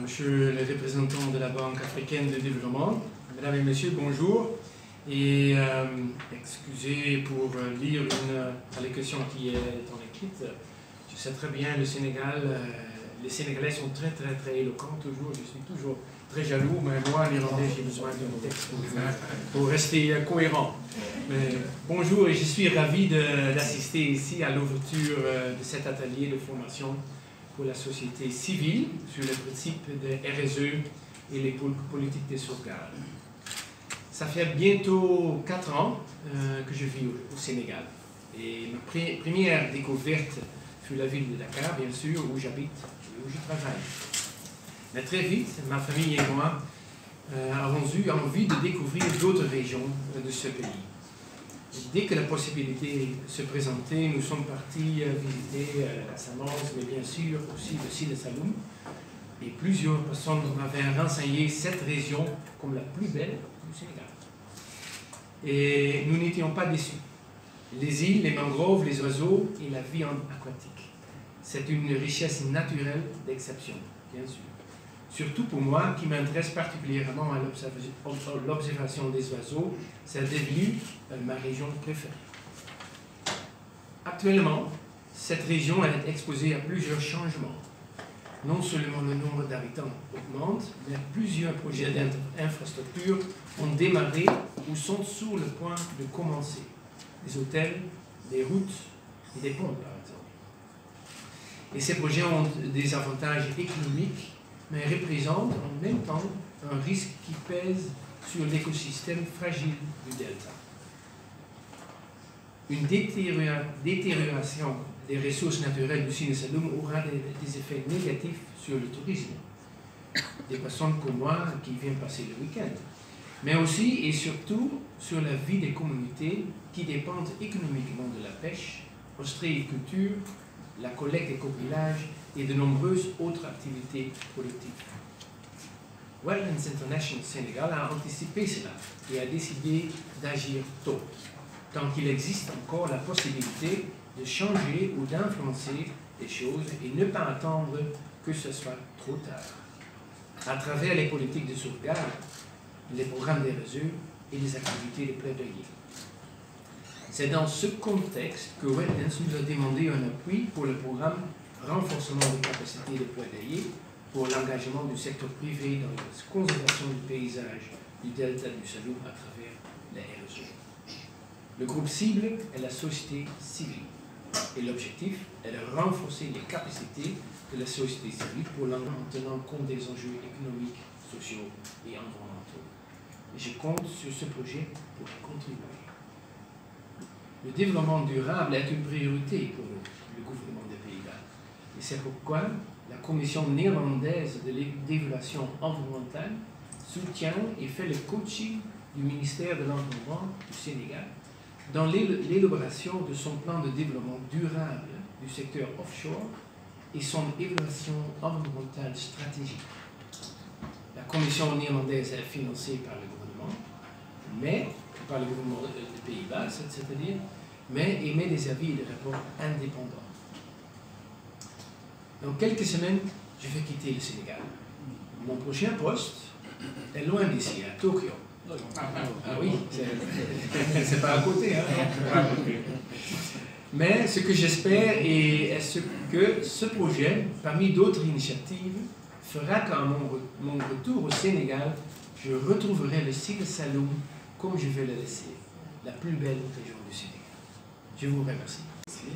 Monsieur le représentant de la Banque africaine de développement, mesdames et messieurs, bonjour. Et excusez pour lire une allocution qui est en écrite. Je sais très bien le Sénégal, les Sénégalais sont très éloquents toujours. Je suis toujours très jaloux, mais moi, en irlandais, j'ai besoin d'un texte pour rester cohérent. Mais, bonjour, et je suis ravi d'assister ici à l'ouverture de cet atelier de formation pour la société civile sur les principes de RSE et les politiques de sauvegarde. Ça fait bientôt 4 ans que je vis au Sénégal. Et ma première découverte fut la ville de Dakar, bien sûr, où j'habite et où je travaille. Mais très vite, ma famille et moi avons eu envie de découvrir d'autres régions de ce pays. Dès que la possibilité se présentait, nous sommes partis visiter la Samance, mais bien sûr aussi le Sine Saloum. Et plusieurs personnes m'avaient renseigné cette région comme la plus belle du Sénégal. Et nous n'étions pas déçus. Les îles, les mangroves, les oiseaux et la vie aquatique. C'est une richesse naturelle d'exception, bien sûr. Surtout pour moi, qui m'intéresse particulièrement à l'observation des oiseaux, c'est devenu ma région préférée. Actuellement, cette région est exposée à plusieurs changements. Non seulement le nombre d'habitants augmente, mais plusieurs projets d'infrastructures ont démarré ou sont sur le point de commencer. Des hôtels, des routes et des ponts, par exemple. Et ces projets ont des avantages économiques, mais représentent en même temps un risque qui pèse sur l'écosystème fragile du delta. Une détérioration des ressources naturelles du Sine Saloum aura des effets négatifs sur le tourisme. Des personnes comme moi qui viennent passer le week-end. Mais aussi et surtout sur la vie des communautés qui dépendent économiquement de la pêche, ostréiculture, la collecte des coquillages et de nombreuses autres activités productives. Wetlands International Sénégal a anticipé cela et a décidé d'agir tôt, tant qu'il existe encore la possibilité de changer ou d'influencer les choses et ne pas attendre que ce soit trop tard. À travers les politiques de sauvegarde, les programmes des réseaux et les activités de plaidoyer. C'est dans ce contexte que Wetlands nous a demandé un appui pour le programme renforcement des capacités de plaidoyer pour l'engagement du secteur privé dans la conservation du paysage du delta du Saloum à travers les RSE. Le groupe cible est la société civile et l'objectif est de renforcer les capacités de la société civile en tenant compte des enjeux économiques, sociaux et environnementaux. Et je compte sur ce projet pour y contribuer. Le développement durable est une priorité pour le gouvernement des Pays-Bas. Et c'est pourquoi la Commission néerlandaise de l'évaluation environnementale soutient et fait le coaching du ministère de l'Environnement du Sénégal dans l'élaboration de son plan de développement durable du secteur offshore et son évaluation environnementale stratégique. La Commission néerlandaise est financée par le gouvernement, mais par le gouvernement des Pays-Bas, c'est-à-dire, mais émet des avis et des rapports indépendants. Dans quelques semaines, je vais quitter le Sénégal. Mon prochain poste est loin d'ici, à Tokyo. Ah oui, c'est pas à côté. Hein? Mais ce que j'espère est que ce projet, parmi d'autres initiatives, fera qu'à mon retour au Sénégal, je retrouverai le Sine Saloum comme je vais le laisser, la plus belle région du Sénégal. Je vous remercie. Merci.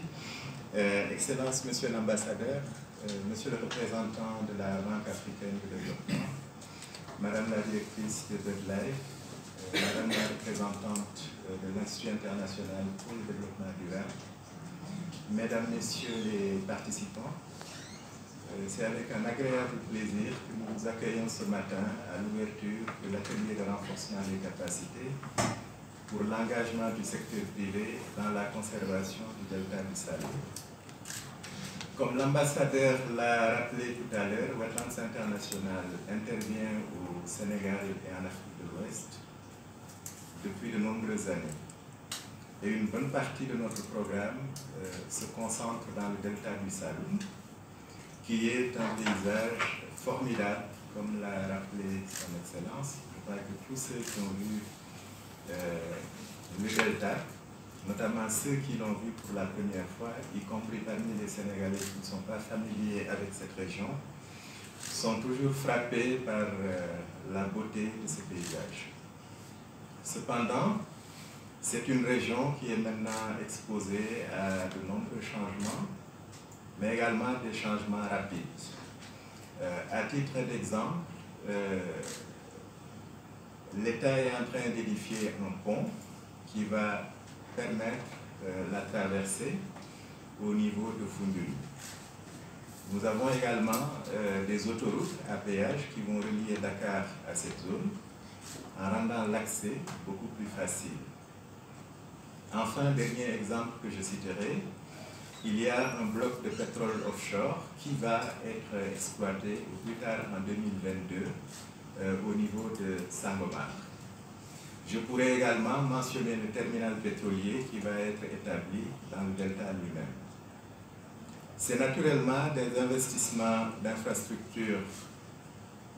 Excellence, Monsieur l'ambassadeur, Monsieur le représentant de la Banque africaine de développement, Madame la directrice de BirdLife, Madame la représentante de l'Institut international pour le développement durable, Mesdames, Messieurs les participants, c'est avec un agréable plaisir que nous vous accueillons ce matin à l'ouverture de l'atelier de renforcement des capacités pour l'engagement du secteur privé dans la conservation du delta du Saloum. Comme l'ambassadeur l'a rappelé tout à l'heure, Wetlands International intervient au Sénégal et en Afrique de l'Ouest depuis de nombreuses années. Et une bonne partie de notre programme se concentre dans le delta du Saloum, qui est un paysage formidable, comme l'a rappelé son Excellence. Je crois que tous ceux qui ont vu le delta, notamment ceux qui l'ont vu pour la première fois, y compris parmi les Sénégalais qui ne sont pas familiers avec cette région, sont toujours frappés par la beauté de ce paysage. Cependant, c'est une région qui est maintenant exposée à de nombreux changements, mais également des changements rapides. À titre d'exemple, l'État est en train d'édifier un pont qui va permettre la traversée au niveau de Foundiougne. Nous avons également des autoroutes à péage qui vont relier Dakar à cette zone en rendant l'accès beaucoup plus facile. Enfin, dernier exemple que je citerai, il y a un bloc de pétrole offshore qui va être exploité au plus tard en 2022 au niveau de Sangomar. Je pourrais également mentionner le terminal pétrolier qui va être établi dans le delta lui-même. C'est naturellement des investissements d'infrastructures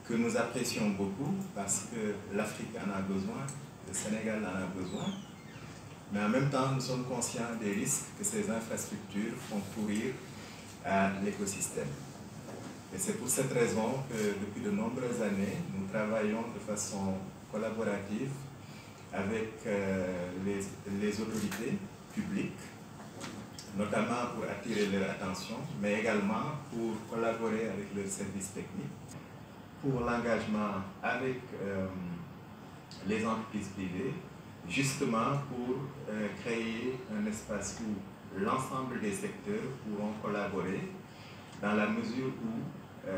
que nous apprécions beaucoup parce que l'Afrique en a besoin, le Sénégal en a besoin, mais en même temps nous sommes conscients des risques que ces infrastructures font courir à l'écosystème. Et c'est pour cette raison que depuis de nombreuses années, nous travaillons de façon collaborative avec les autorités publiques, notamment pour attirer leur attention, mais également pour collaborer avec leurs services techniques, pour l'engagement avec les entreprises privées, justement pour créer un espace où l'ensemble des secteurs pourront collaborer dans la mesure où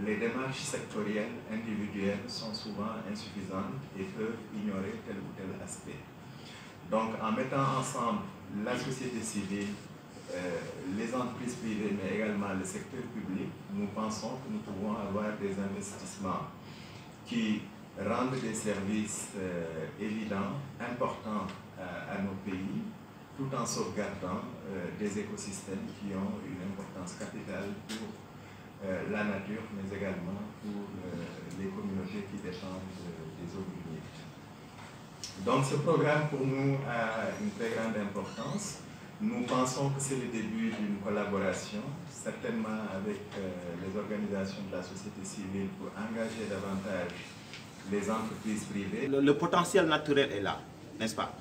les démarches sectorielles individuelles sont souvent insuffisantes et peuvent ignorer tel ou tel aspect. Donc en mettant ensemble la société civile, les entreprises privées, mais également le secteur public, nous pensons que nous pouvons avoir des investissements qui rendent des services évidents, importants à nos pays, tout en sauvegardant des écosystèmes qui ont une importance capitale pour la nature, mais également pour les communautés qui dépendent des eaux humides. Donc ce programme pour nous a une très grande importance. Nous pensons que c'est le début d'une collaboration, certainement avec les organisations de la société civile pour engager davantage les entreprises privées. Le potentiel naturel est là, n'est-ce pas?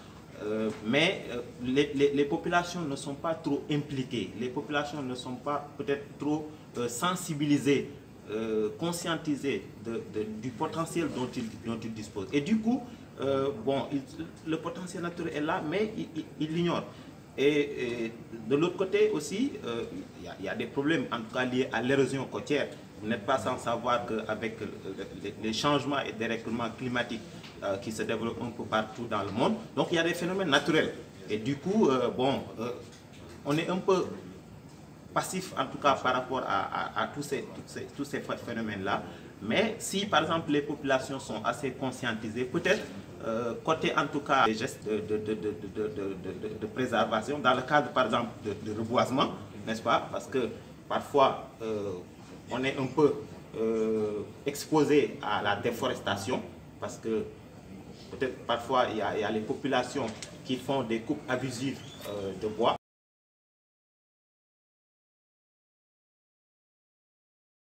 Mais les populations ne sont pas trop impliquées, les populations ne sont pas peut-être trop sensibilisées, conscientisées du potentiel dont ils disposent. Et du coup, bon, le potentiel naturel est là, mais ils l'ignorent. Et de l'autre côté aussi, il y a des problèmes, en tout cas liés à l'érosion côtière. Vous n'êtes pas sans savoir qu'avec les changements et dérèglements climatiques qui se développent un peu partout dans le monde, donc il y a des phénomènes naturels. Et du coup, bon, on est un peu passif, en tout cas par rapport à tous ces phénomènes-là. Mais si, par exemple, les populations sont assez conscientisées, peut-être, côté en tout cas des gestes de préservation, dans le cadre, par exemple, de reboisement, n'est-ce pas? Parce que parfois, on est un peu exposé à la déforestation, parce que peut-être parfois il y a les populations qui font des coupes abusives de bois.